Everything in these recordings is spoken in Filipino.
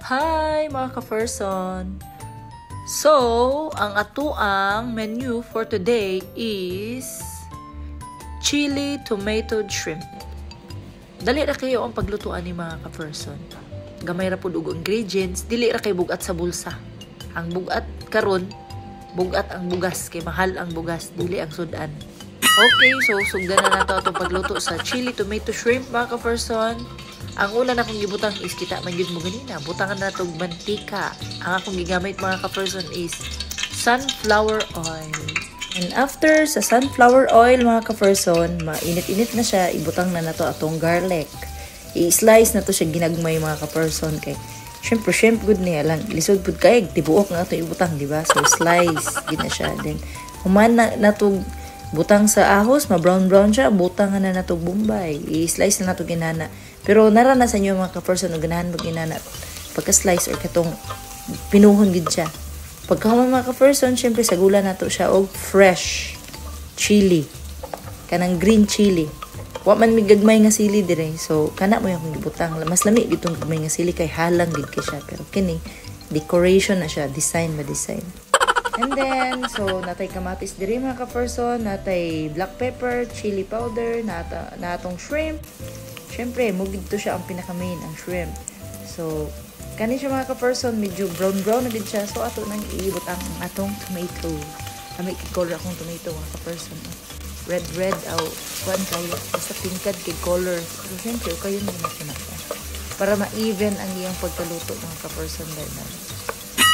Hi mga ka-person! So, ang atuang menu for today is chili tomato shrimp. Dali ra kayo ang paglutuan ni mga ka-person. Gamay ra pud og ingredients, dili ra kay bugat sa bulsa. Ang bugat karon, bugat ang bugas kay mahal ang bugas, dili ang sudan. Okay, so sugdan na nato atong pagluto sa chili tomato shrimp mga ka-person. Ang una na akong gibutang is kita man gyud mo ganina, butangan na natong mantika. Ang akong gigamit mga ka-person is sunflower oil. And after sa sunflower oil mga ka-person, mainit-init na siya, ibutang na nato atong garlic. I-slice na to siya ginagmay mga ka-person kay syempre good niya lang lisod pud kay tibuok nga ato ibutang, di ba? So slice gid na siya. Then human na natong butang sa ahos, ma-brown siya, butang na natong bombay. I-slice na nato ginana. Pero naranasan nyo mga ka-person o ganahan mo ginana pagka-slice or katong pinuhon gid siya. Pagkahuman mga ka-person, syempre sagula nato siya og fresh chili. Kanang green chili. Wa man mi gagmay nga sili dire. So kana mo yung gibutang. Mas lami gitong gagmay nga sili kay halang gid kay siya. Pero kini decoration na siya, design ba design. And then, so, natay kamatis diri mga ka-person, natay black pepper, chili powder, natong shrimp. Siyempre, mugid to siya ang pinaka-main, ang shrimp. So, kani siya mga ka-person, medyo brown na din siya. So, ato nang iibot ang atong tomato. Kami kay-color akong tomato mga ka-person. Red, kuan kayo. Basta tingkad kay-color. So, siyempre, kayo nyo na siya. Para ma-even ang iyang pagkaluto mga ka-person dahil na.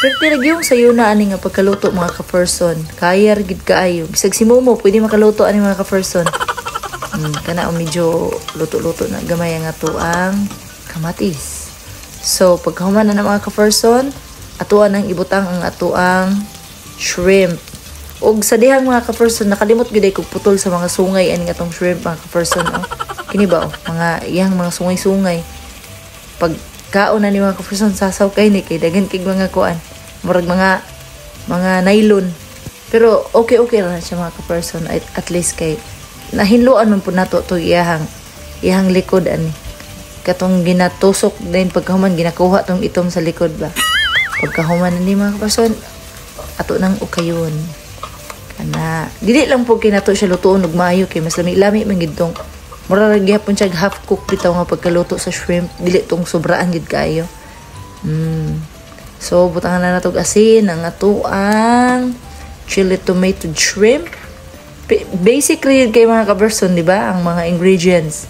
Pero tiragyong sayo na ani nga pagkaluto mga ka-person. Kaya gid kaayo. Bisag si Momo pwede makaluto ani mga ka-person. Kana medyo luto-luto na gamay nga to ang kamatis. So pagkahuman na mga ka-person, atuan ang ibutang ang atuang shrimp. Og sa dihang mga ka-person nakalimot gid kog putol sa mga sungay ani nga tong shrimp mga ka-person. Kini ba mga iyang mga sungay-sungay. Pag kaon na ni mga ka-person sasaw kay ni kay dagan kig mga kuan murag mga nylon, pero okay ra siya mga ka-person at least kay nahinluan man pud nato to iyang likod ani katong ginatusok din pagkahuman ginakuha tong itom sa likod ba pagkahuman ni mga ka-person ato nang ukayon kana dili lang pud kinato siya lutuon og maayo kay mas lami man gid tong murag gyapon siya half cook bitaw nga pagkaluto sa shrimp, dili tong sobraan gid kaayo. So butangan na natog asin ang atuang chili tomato shrimp. Basically kay mga ka-person, di ba, ang mga ingredients.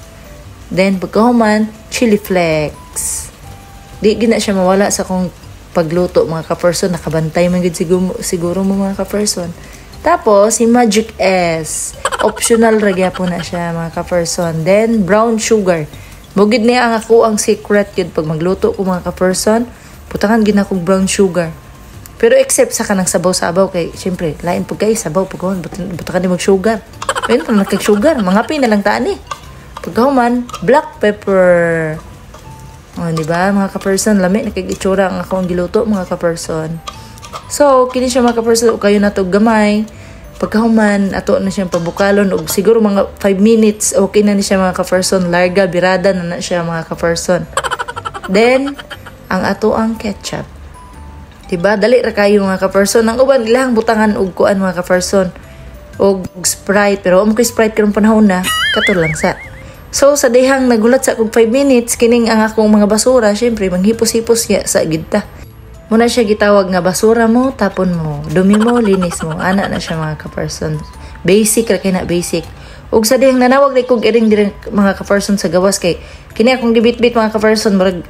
Then pagkahuman, chili flakes. Di gina siya mawala sa kong pagluto mga ka-person, nakabantay man gid siguro mo mga ka-person. Tapos, si Magic S. Optional ragya po na siya, mga ka-person. Then, brown sugar. Mugid niya ang ako ang secret yun. Pag magluto ko, mga ka-person, putangan gina kong brown sugar. Pero except sa kanang sabaw-sabaw, kay, syempre, lain po kayo, sabaw, pagkahuman, butakan din mag-sugar. Ayun, pag nagkag-sugar, mga pin na lang taan eh. Pagkahuman, black pepper. Diba, mga ka-person, lami, nakikitsura ang ako ang giluto, mga ka-person. So, kini siya mga ka-person, kayo na to gamay. Pagkahuman, ato na siyang pabukalon. O siguro mga 5 minutes, okay na ni siya mga ka-person. Larga, birada na siya mga ka-person. Then, ang ato ang ketchup. Diba? Dali ra kayo mga ka-person. Ang uban, ilang butangan og kuan mga ka-person. Og Sprite. Pero kay Sprite karong panahon na, kato lang sa. So, sa dihang nagulat sa kog 5 minutes, kining ang akong mga basura, syempre, manghipos-hipos ya sa gidta. Muna siya gitawag nga basura mo, tapon mo, dumi mo, linis mo. Ana na siya mga ka-person. Basic ra kay na basic. Ug sa dihang nanawag na kog iring dire mga ka-person sa gawas kay kini akong gibit-bit mga ka-person murag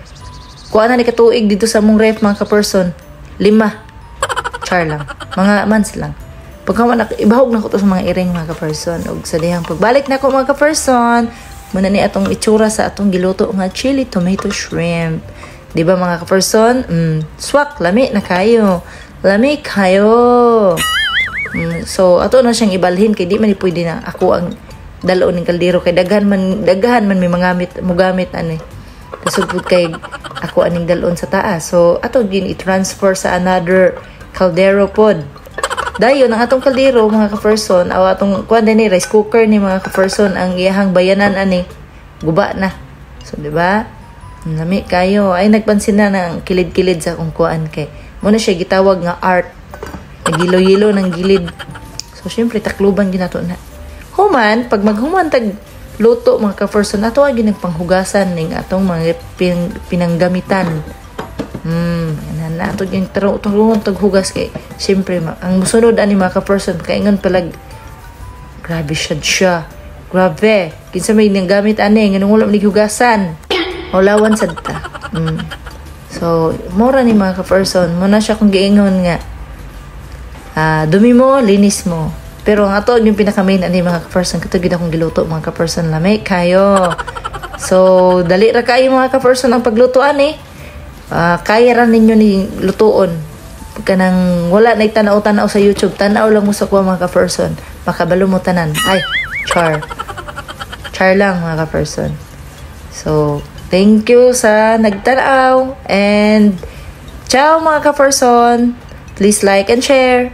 kuha na ni katuig dito sa mong ref mga ka-person. 5 char lang. Mga months lang. Pagkaman ibahog na ko to sa mga iring mga ka-person. Ug sa dihang pagbalik na ko mga ka-person, muna ni atong itsura sa atong giluto nga chili tomato shrimp. Di ba mga ka-person? Swak, lami na kayo. Lami kayo. So, ato na siyang ibalhin kay di man pwede na ako ang daloon ng kaldero kay dagahan man may mugamit ani. Kasugod kay ako aning dalon sa taas. So, ato din i-transfer sa another kaldero pod. Dayon ang atong kaldero mga ka-person, aw atong kuan ni rice cooker ni mga ka-person ang iyahang bayanan ani guba na. So, di ba? Lami kayo. Ay, nagpansin na ng kilid-kilid sa kung kuan kay. Muna siya gitawag nga art. Nagilo-yilo ng gilid. So, syempre, takluban ginato na. Human, pag maghuman tag luto mga ka-person, ato ay ginagpanghugasan ng atong mga pinanggamitan. Ato yung tarungon taghugas kay, syempre, ang musunod ani mga ka-person, kaingon palag, grabe siya. Grabe. Kinsa may nang gamit ani nganong wala man hugasan. Olawan sad ta. So, mura ni mga ka-person, mo na siya kung giingon nga. Dumi mo, linis mo. Pero ang ato yung pinaka-main ani mga ka-person, katong gid akong giluto mga ka-person, lamay kayo. So, dali ra kayo mga ka-person ang paglutoan kaya ra ninyo ni lutuon. Pagka nang wala na tanaw-tanaw sa YouTube, tanaw lang mo sa kuha mga ka-person, makabalo mo tanan. Ay, char lang mga ka-person. So, thank you sa nagtanaw and ciao mga ka-person. Please like and share.